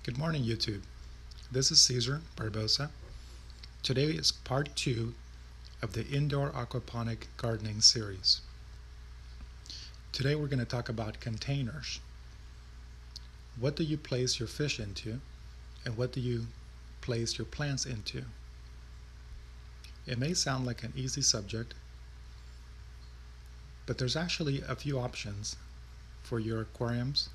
Good morning, YouTube. This is Cesar Barbosa. Today is part 2 of the indoor aquaponic gardening series. Today we're going to talk about containers. What do you place your fish into, and what do you place your plants into? It may sound like an easy subject, but there's actually a few options for your aquariums.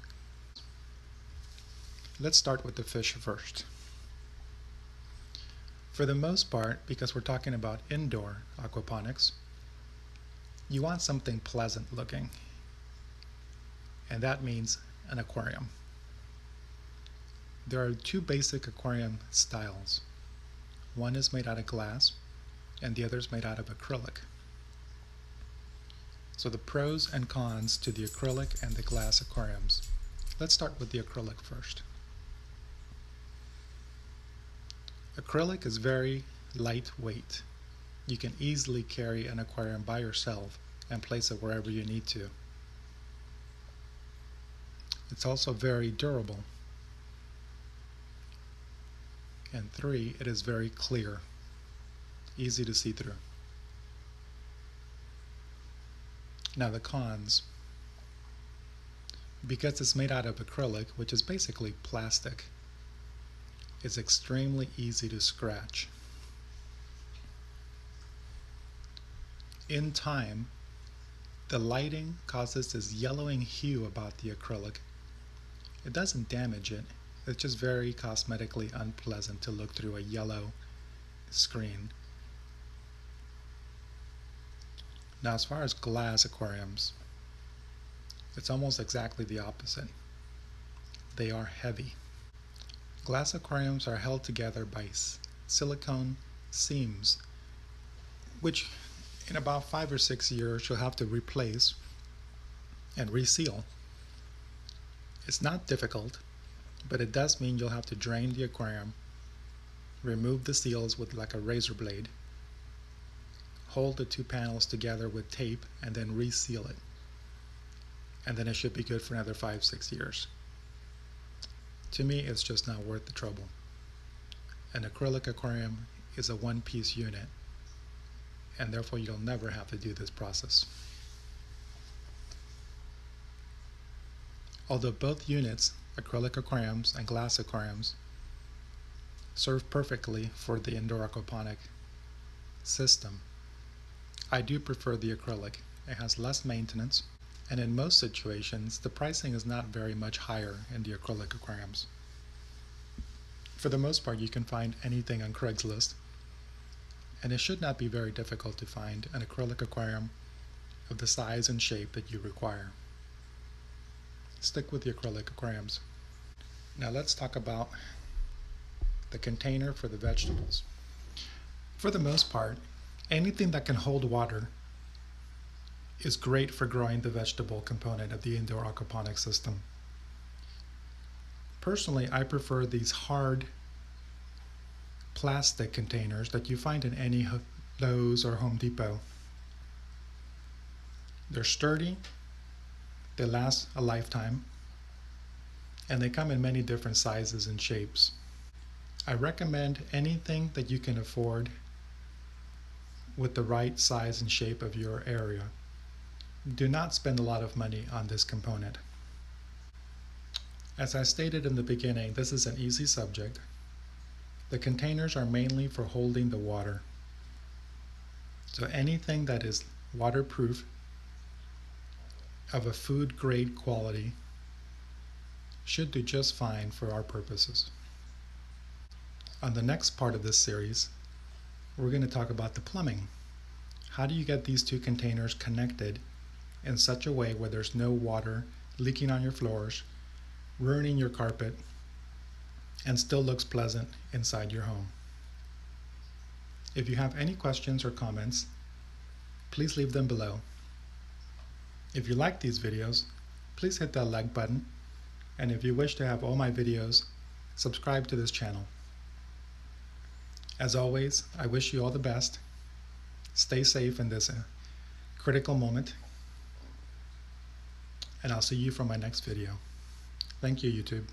Let's start with the fish first. For the most part, because we're talking about indoor aquaponics, you want something pleasant looking, and that means an aquarium. There are two basic aquarium styles. One is made out of glass, and the other is made out of acrylic. So the pros and cons to the acrylic and the glass aquariums. Let's start with the acrylic first. Acrylic is very lightweight. You can easily carry an aquarium by yourself and place it wherever you need to. It's also very durable. And 3, it is very clear, easy to see through. Now the cons. Because it's made out of acrylic, which is basically plastic, it's extremely easy to scratch. In time, the lighting causes this yellowing hue about the acrylic. It doesn't damage it, it's just very cosmetically unpleasant to look through a yellow screen. Now, as far as glass aquariums, it's almost exactly the opposite. They are heavy. Glass aquariums are held together by silicone seams, which in about 5 or 6 years you'll have to replace and reseal. It's not difficult, but it does mean you'll have to drain the aquarium, remove the seals with like a razor blade, hold the two panels together with tape, and then reseal it. And then it should be good for another 5-6 years. To me, it's just not worth the trouble. An acrylic aquarium is a one-piece unit, and therefore you'll never have to do this process. Although both units, acrylic aquariums and glass aquariums, serve perfectly for the indoor aquaponic system, I do prefer the acrylic. It has less maintenance, and in most situations, the pricing is not very much higher in the acrylic aquariums. For the most part, you can find anything on Craigslist, and it should not be very difficult to find an acrylic aquarium of the size and shape that you require. Stick with the acrylic aquariums. Now let's talk about the container for the vegetables. For the most part, anything that can hold water is great for growing the vegetable component of the indoor aquaponics system. Personally, I prefer these hard plastic containers that you find in any Lowe's or Home Depot. They're sturdy, they last a lifetime, and they come in many different sizes and shapes. I recommend anything that you can afford with the right size and shape of your area. Do not spend a lot of money on this component. As I stated in the beginning, this is an easy subject. The containers are mainly for holding the water. So anything that is waterproof of a food grade quality should do just fine for our purposes. On the next part of this series, we're going to talk about the plumbing. How do you get these two containers connected in such a way where there's no water leaking on your floors, ruining your carpet, and still looks pleasant inside your home? If you have any questions or comments, please leave them below. If you like these videos, please hit that like button, and if you wish to have all my videos, subscribe to this channel. As always, I wish you all the best. Stay safe in this critical moment, and I'll see you for my next video. Thank you, YouTube.